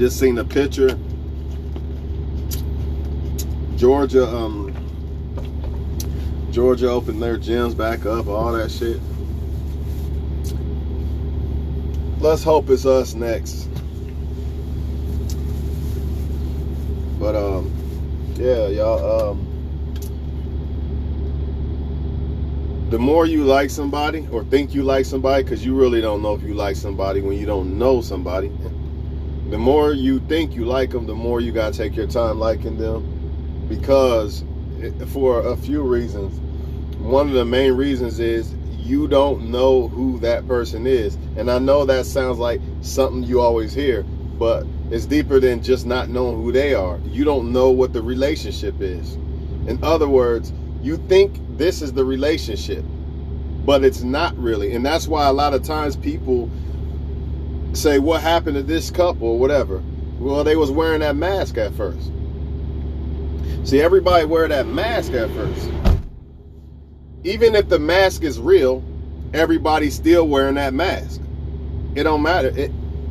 just seen a picture. Georgia opened their gyms back up, all that shit. Let's hope it's us next. But yeah, y'all, the more you like somebody or think you like somebody, because you really don't know if you like somebody when you don't know somebody, the more you think you like them, the more you gotta take your time liking them, because for a few reasons. One of the main reasons is you don't know who that person is. And I know that sounds like something you always hear, but it's deeper than just not knowing who they are. You don't know what the relationship is. In other words, you think this is the relationship, but it's not really. And that's why a lot of times people say, what happened to this couple or whatever? Well, they was wearing that mask at first. See, everybody wear that mask at first. Even if the mask is real, everybody's still wearing that mask. It don't matter.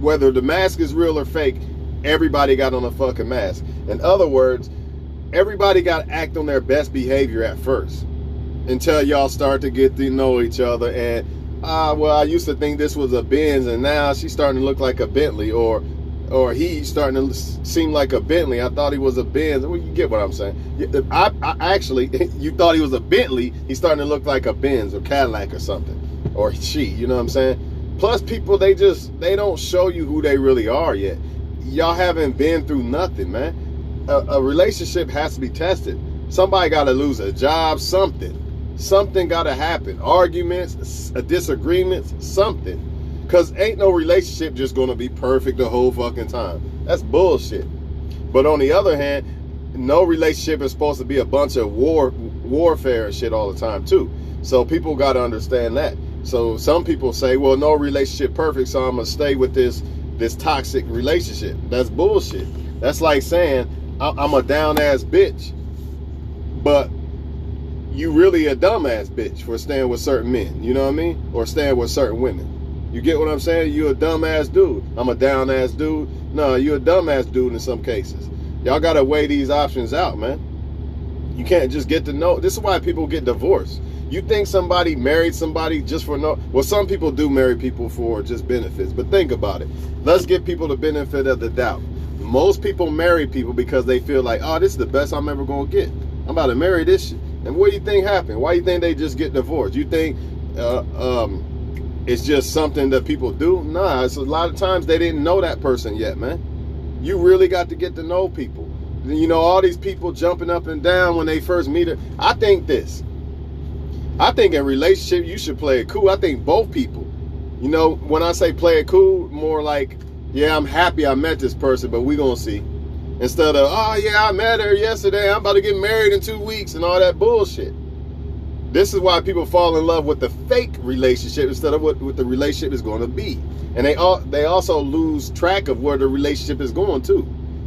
Whether the mask is real or fake, everybody got on a fucking mask. In other words, everybody got to act on their best behavior at first until y'all start to get to know each other. And, well, I used to think this was a Benz, and now she's starting to look like a Bentley, or he's starting to seem like a Bentley. I thought he was a Benz. Well, you get what I'm saying. I actually, you thought he was a Bentley. He's starting to look like a Benz or Cadillac or something. Or she, you know what I'm saying? Plus, people, they don't show you who they really are yet. Y'all haven't been through nothing, man. A relationship has to be tested. Somebody got to lose a job, something. Something got to happen. Arguments, disagreements, something. Because ain't no relationship just going to be perfect the whole fucking time. That's bullshit. But on the other hand, no relationship is supposed to be a bunch of warfare and shit all the time too. So people got to understand that. So some people say, well, no relationship perfect, so I'm going to stay with this toxic relationship. That's bullshit. That's like saying, I'm a down-ass bitch, but you really a dumbass bitch for staying with certain men. You know what I mean? Or staying with certain women. You get what I'm saying? You a dumbass dude. I'm a down-ass dude. No, you a dumbass dude in some cases. Y'all got to weigh these options out, man. You can't just get to know. This is why people get divorced. You think somebody married somebody just for no... Well, some people do marry people for just benefits, but think about it. Let's give people the benefit of the doubt. Most people marry people because they feel like, oh, this is the best I'm ever going to get. I'm about to marry this shit. And what do you think happened? Why do you think they just get divorced? You think it's just something that people do? Nah, it's a lot of times they didn't know that person yet, man. You really got to get to know people. You know, all these people jumping up and down when they first meet her. I think in relationship, you should play it cool. I think both people, you know, when I say play it cool, more like, yeah, I'm happy I met this person, but we gonna see. Instead of, oh yeah, I met her yesterday, I'm about to get married in 2 weeks and all that bullshit. This is why people fall in love with the fake relationship instead of what the relationship is going to be. And they also lose track of where the relationship is going to.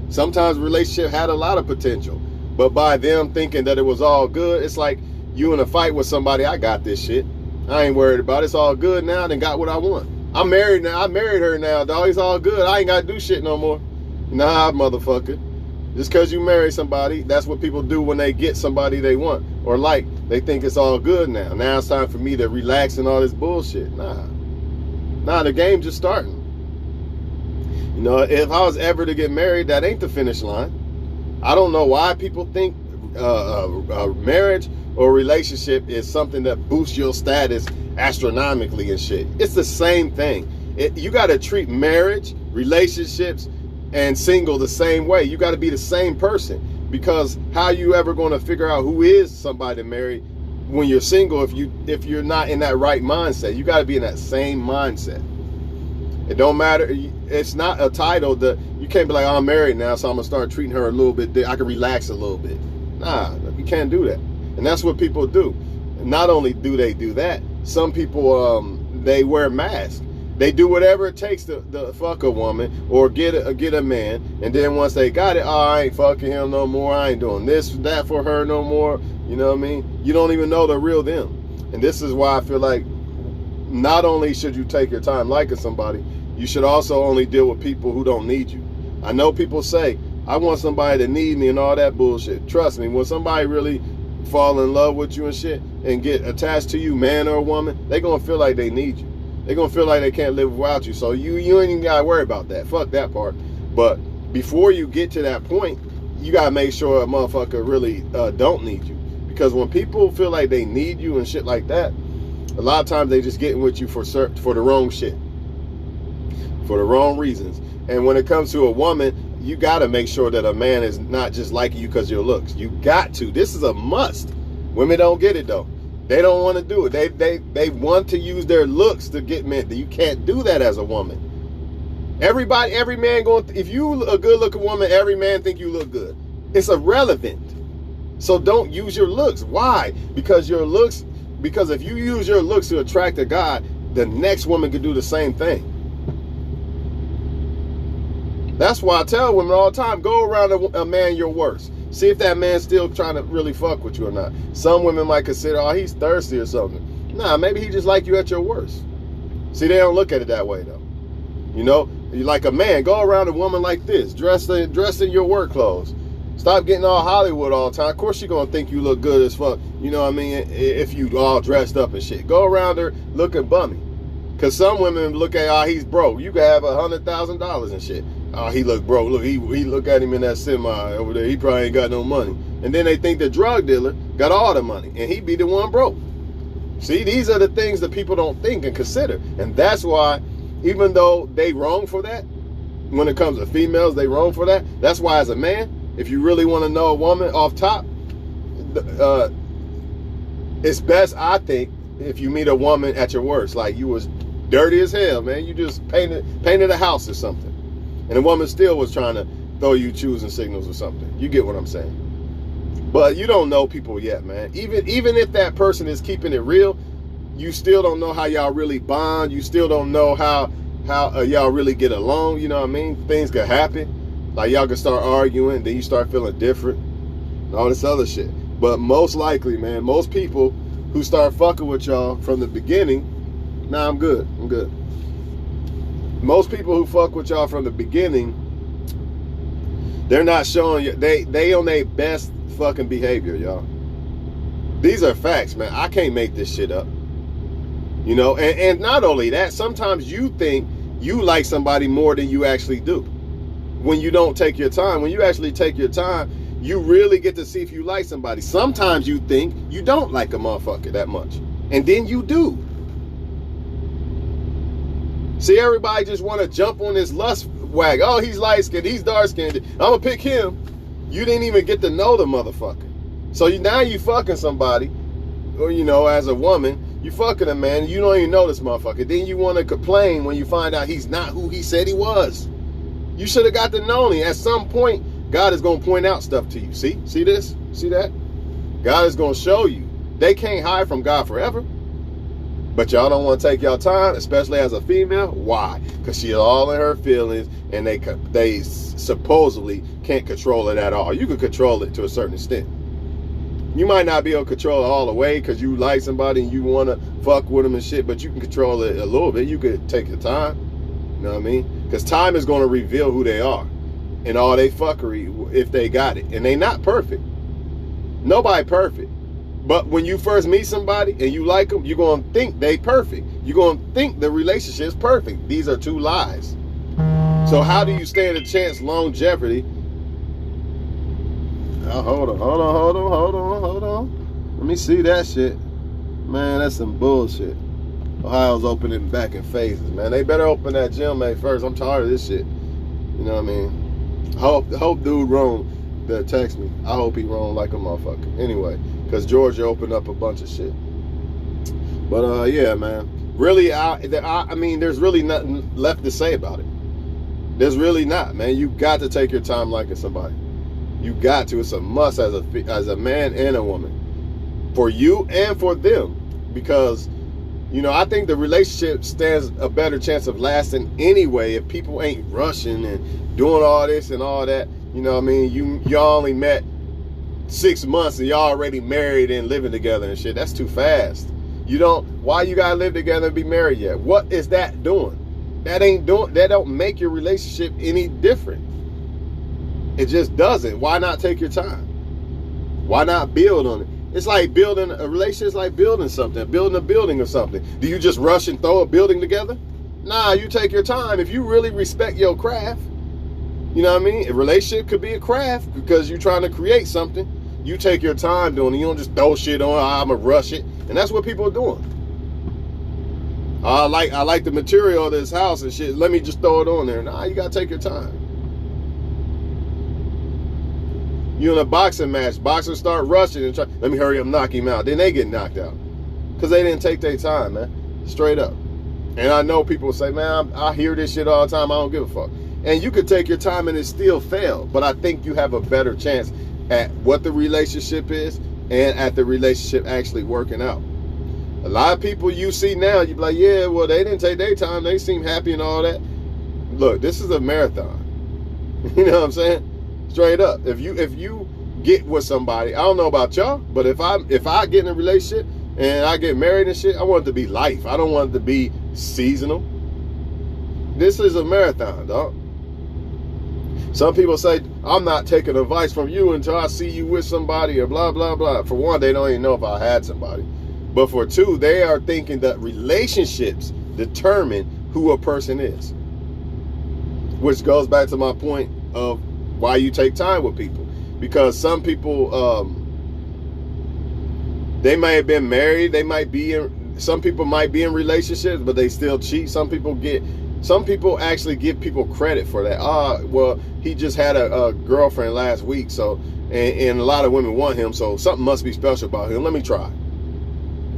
Sometimes the relationship had a lot of potential, but by them thinking that it was all good, it's like you in a fight with somebody, I got this shit. I ain't worried about it. It's all good now, then got what I want. I'm married now. I married her now, dog. It's all good. I ain't got to do shit no more. Nah, motherfucker. Just because you marry somebody, that's what people do when they get somebody they want or like. They think it's all good now. Now it's time for me to relax and all this bullshit. Nah, the game just starting. You know, if I was ever to get married, that ain't the finish line. I don't know why people think marriage or relationship is something that boosts your status astronomically and shit. It's the same thing. You got to treat marriage, relationships, and single the same way. You got to be the same person, because how you ever going to figure out who is somebody to marry when you're single if you're not in that right mindset? You got to be in that same mindset. It don't matter. It's not a title that you can't be like, oh, I'm married now, so I'm gonna start treating her a little bit. I can relax a little bit. Nah, you can't do that. And that's what people do. Not only do they do that, some people they wear masks. They do whatever it takes to fuck a woman or get a man, and then once they got it, oh, I ain't fucking him no more. I ain't doing this, that for her no more. You know what I mean? You don't even know the real them. And this is why I feel like not only should you take your time liking somebody, you should also only deal with people who don't need you. I know people say, I want somebody to need me and all that bullshit. Trust me, when somebody really fall in love with you and shit and get attached to you, man or woman, they gonna feel like they need you. They gonna feel like they can't live without you. So you ain't even gotta worry about that. Fuck that part. But before you get to that point, you gotta make sure a motherfucker really don't need you. Because when people feel like they need you and shit like that, a lot of times they just getting with you for the wrong shit, for the wrong reasons. And when it comes to a woman, you got to make sure that a man is not just liking you because of your looks. You got to. This is a must. Women don't get it though. They don't want to do it. They want to use their looks to get men. You can't do that as a woman. Every man if you a good looking woman, every man think you look good. It's irrelevant. So don't use your looks. Why? Because if you use your looks to attract a guy, the next woman could do the same thing. That's why I tell women all the time, go around a man your worst. See if that man's still trying to really fuck with you or not. Some women might consider, oh, he's thirsty or something. Nah, maybe he just like you at your worst. See, they don't look at it that way though. You know, you like a man, go around a woman like this, dressed in your work clothes. Stop getting all Hollywood all the time. Of course she's gonna think you look good as fuck. You know what I mean? If you all dressed up and shit. Go around her looking bummy. Cause some women look at, oh, he's broke. You could have $100,000 and shit. Oh, he look broke. Look, he look at him in that semi over there. He probably ain't got no money. And then they think the drug dealer got all the money and he be the one broke. See, these are the things that people don't think and consider. And that's why, even though they wrong for that, when it comes to females, they wrong for that. That's why as a man, if you really want to know a woman off top, it's best, I think, if you meet a woman at your worst. Like you was dirty as hell, man. You just painted a house or something. And the woman still was trying to throw you choosing signals or something. You get what I'm saying? But you don't know people yet, man. Even if that person is keeping it real, you still don't know how y'all really bond. You still don't know how y'all really get along. You know what I mean? Things could happen. Like y'all can start arguing, then you start feeling different. And all this other shit. But most likely, man, most people who start fucking with y'all from the beginning, nah, I'm good. Most people who fuck with y'all from the beginning, they're not showing you, they on their best fucking behavior, y'all. These are facts, man. I can't make this shit up. You know, and not only that, sometimes you think you like somebody more than you actually do. When you don't take your time, when you actually take your time, you really get to see if you like somebody. Sometimes you think you don't like a motherfucker that much. And then you do. See, everybody just want to jump on this lust wagon. Oh, he's light-skinned, he's dark-skinned. I'm going to pick him. You didn't even get to know the motherfucker. So now you fucking somebody, or, you know, as a woman, you fucking a man, you don't even know this motherfucker. Then you want to complain when you find out he's not who he said he was. You should have got to know him. At some point, God is going to point out stuff to you. See this? See that? God is going to show you. They can't hide from God forever. But y'all don't want to take y'all time, especially as a female. Why? Because she's all in her feelings, and they supposedly can't control it at all. You can control it to a certain extent. You might not be able to control it all the way because you like somebody and you want to fuck with them and shit, but you can control it a little bit. You could take your time. You know what I mean? Because time is going to reveal who they are and all they fuckery if they got it. And they not perfect. Nobody perfect. But when you first meet somebody and you like them, you're going to think they perfect. You're going to think the relationship's perfect. These are two lies. So how do you stand a chance longevity? Oh, hold on. Let me see that shit. Man, that's some bullshit. Ohio's opening back in phases, man. They better open that gym, man, first. I'm tired of this shit. You know what I mean? Hope dude wrong that text me. I hope he wrong like a motherfucker. Anyway, because Georgia opened up a bunch of shit. But yeah, man. Really, I mean, there's really nothing left to say about it. There's really not, man. You got to take your time liking somebody. You got to. It's a must as a man and a woman, for you and for them, because, you know, I think the relationship stands a better chance of lasting anyway if people ain't rushing and doing all this and all that. You know what I mean? Y'all only met 6 months and y'all already married and living together and shit. That's too fast. Why you gotta live together and be married yet? What is that doing? That don't make your relationship any different. It just doesn't. Why not take your time? Why not build on it? It's like building a relationship. It's like building something, building a building or something. Do you just rush and throw a building together? Nah, you take your time. If you really respect your craft, you know what I mean? A relationship could be a craft because you're trying to create something. You take your time doing it. You don't just throw shit on. I'm gonna rush it, and that's what people are doing. I like the material of this house and shit. Let me just throw it on there. Nah, you gotta take your time. You in a boxing match, boxers start rushing and try, let me hurry up, knock him out. Then they get knocked out because they didn't take their time, man. Straight up. And I know people say, man, I hear this shit all the time. I don't give a fuck. And you could take your time and it still fail. But I think you have a better chance at what the relationship is and at the relationship actually working out. A lot of people you see now, you be like, yeah, well, they didn't take their time. They seem happy and all that. Look, this is a marathon. You know what I'm saying? Straight up. If you get with somebody, I don't know about y'all, but if I get in a relationship and I get married and shit, I want it to be life. I don't want it to be seasonal. This is a marathon, dog. Some people say, I'm not taking advice from you until I see you with somebody or blah, blah, blah. For one, they don't even know if I had somebody. But for two, they are thinking that relationships determine who a person is. Which goes back to my point of why you take time with people. Because some people, they may have been married. Some people might be in relationships, but they still cheat. Some people actually give people credit for that. Well, he just had a girlfriend last week, so and a lot of women want him, so something must be special about him. Let me try.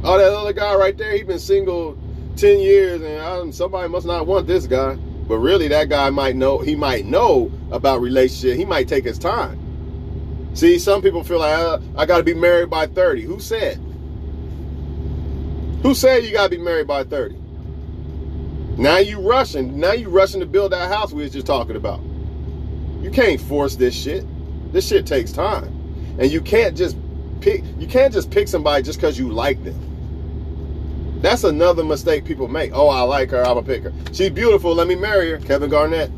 Oh, that other guy right there, he been single 10 years, and somebody must not want this guy. But really, that guy might know about relationship. He might take his time. See, some people feel like, I got to be married by 30. Who said? Who said you got to be married by 30? Now you rushing to build that house we was just talking about. You can't force this shit. This shit takes time. And you can't just pick somebody just because you like them. That's another mistake people make. Oh, I like her, I'm a picker. She's beautiful, let me marry her. Kevin Garnett.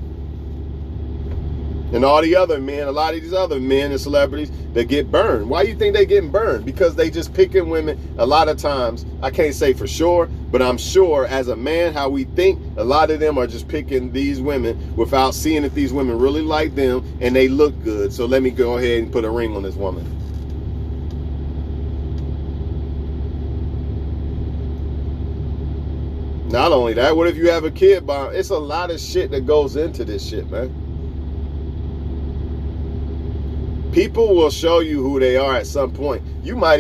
And all the other men, a lot of these other men and celebrities that get burned. Why do you think they getting burned? Because they just picking women a lot of times. I can't say for sure, but I'm sure as a man, how we think, a lot of them are just picking these women without seeing if these women really like them and they look good. So let me go ahead and put a ring on this woman. Not only that, what if you have a kid by? It's a lot of shit that goes into this shit, man. People will show you who they are at some point. You might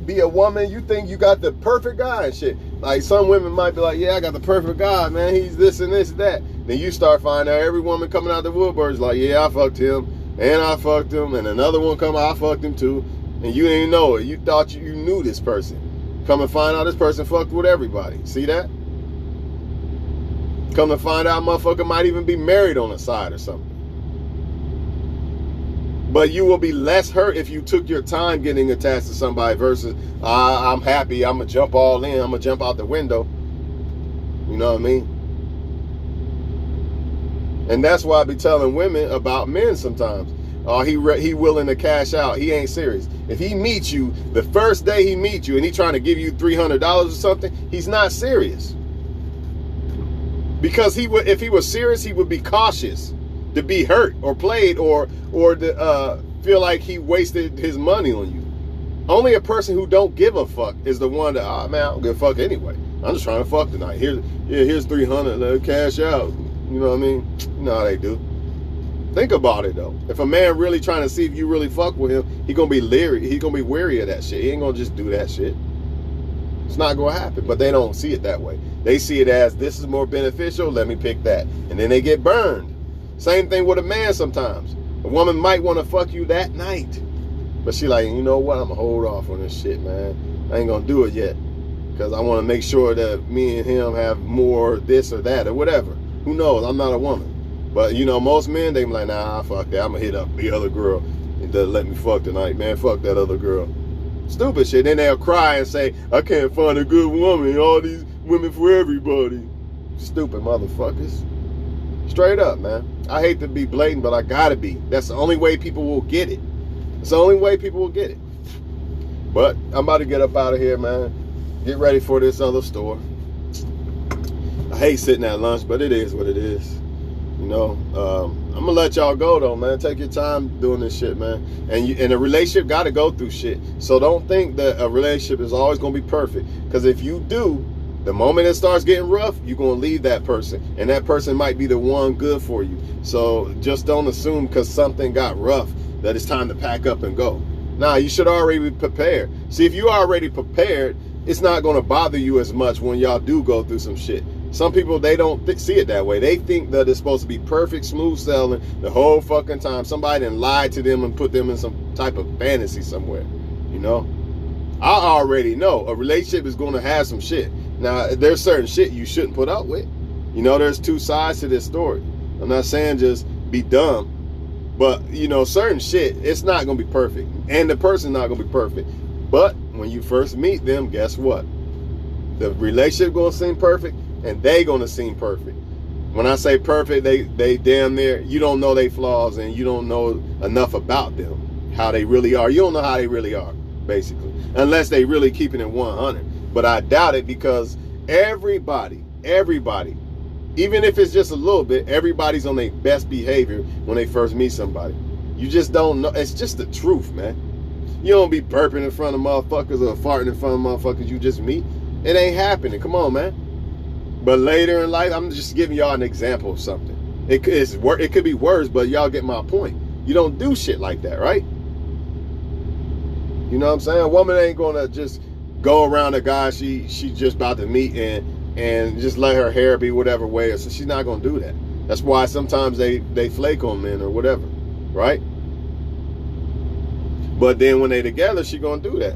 be a woman, you think you got the perfect guy and shit. Like some women might be like, yeah, I got the perfect guy, man. He's this and this and that. Then you start finding out every woman coming out the woodworks like, yeah, I fucked him, and I fucked him, and another one come out, I fucked him too. And you didn't even know it. You thought you knew this person. Come and find out this person fucked with everybody. See that? Come to find out motherfucker might even be married on the side or something. But you will be less hurt if you took your time getting attached to somebody versus, I'm happy, I'm going to jump all in, I'm going to jump out the window. You know what I mean? And that's why I be telling women about men sometimes. Oh, he willing to cash out. He ain't serious. If he meets you, the first day he meets you and he trying to give you $300 or something, he's not serious. Because if he was serious, he would be cautious to be hurt or played or to feel like he wasted his money on you. Only a person who don't give a fuck is the one that, man, I don't give a fuck anyway. I'm just trying to fuck tonight. Here's 300, let cash out. You know what I mean? You know how they do. Think about it though. If a man really trying to see if you really fuck with him, he gonna be leery. He gonna be wary of that shit. He ain't gonna just do that shit. It's not gonna happen. But they don't see it that way. They see it as, this is more beneficial, let me pick that. And then they get burned. Same thing with a man sometimes. A woman might want to fuck you that night. But she like, you know what? I'm gonna hold off on this shit, man. I ain't gonna do it yet. Because I want to make sure that me and him have more this or that or whatever. Who knows? I'm not a woman. But, you know, most men, they be like, nah, fuck that. I'm going to hit up the other girl. It doesn't let me fuck tonight, man. Fuck that other girl. Stupid shit. Then they'll cry and say, I can't find a good woman. All these women for everybody. Stupid motherfuckers. Straight up, man. I hate to be blatant, but I gotta be. That's the only way people will get it. It's the only way people will get it. But I'm about to get up out of here, man. Get ready for this other store. I hate sitting at lunch, but it is what it is. You know, I'm gonna let y'all go though, man. Take your time doing this shit, man. And a relationship got to go through shit. So don't think that a relationship is always gonna be perfect. Because if you do, the moment it starts getting rough, you're gonna leave that person, and that person might be the one good for you. So just don't assume because something got rough that it's time to pack up and go. Nah, you should already be prepared. See, if you're already prepared, it's not gonna bother you as much when y'all do go through some shit. Some people, they don't see it that way. They think that it's supposed to be perfect, smooth sailing the whole fucking time. Somebody done lied to them and put them in some type of fantasy somewhere, you know? I already know a relationship is going to have some shit. Now, there's certain shit you shouldn't put up with. You know, there's two sides to this story. I'm not saying just be dumb, but, you know, certain shit, it's not going to be perfect. And the person's not going to be perfect. But when you first meet them, guess what? The relationship going to seem perfect, and they going to seem perfect. When I say perfect, they damn near, you don't know their flaws, and you don't know enough about them, how they really are. You don't know how they really are, basically, unless they really keeping it 100. But I doubt it, because everybody, even if it's just a little bit, everybody's on their best behavior when they first meet somebody. You just don't know. It's just the truth, man. You don't be burping in front of motherfuckers or farting in front of motherfuckers you just meet. It ain't happening. Come on, man. But later in life, I'm just giving y'all an example of something. It could be worse, but y'all get my point. You don't do shit like that, right? You know what I'm saying? A woman ain't gonna just go around a guy she just about to meet and just let her hair be whatever way. So she's not gonna do that. That's why sometimes they flake on men or whatever, right? But then when they together, she gonna do that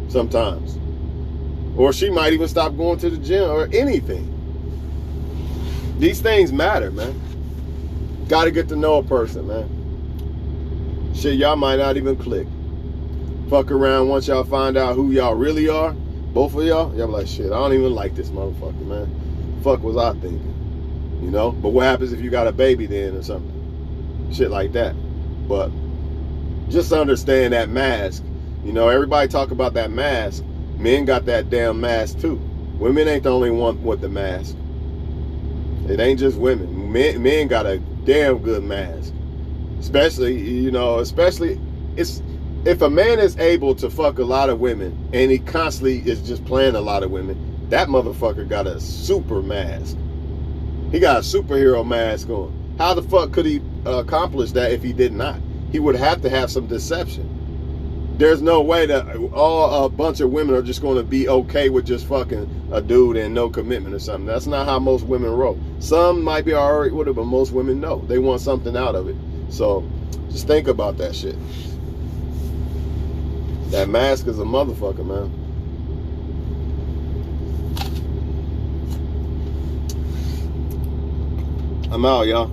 sometimes. Or she might even stop going to the gym or anything. These things matter, man. Gotta get to know a person, man. Shit, y'all might not even click. Fuck around once y'all find out who y'all really are. Both of y'all be like, shit, I don't even like this motherfucker, man. Fuck was I thinking? You know? But what happens if you got a baby then or something? Shit like that. But just understand that mask. You know, everybody talk about that mask. Men got that damn mask too. Women ain't the only one with the mask. It ain't just women. Men got a damn good mask. Especially, you know, it's if a man is able to fuck a lot of women and he constantly is just playing a lot of women, that motherfucker got a super mask. He got a superhero mask on. How the fuck could he accomplish that if he did not? He would have to have some deception. There's no way that a bunch of women are just going to be okay with just fucking a dude and no commitment or something. That's not how most women roll. Some might be all right with it, but most women know. They want something out of it. So just think about that shit. That mask is a motherfucker, man. I'm out, y'all.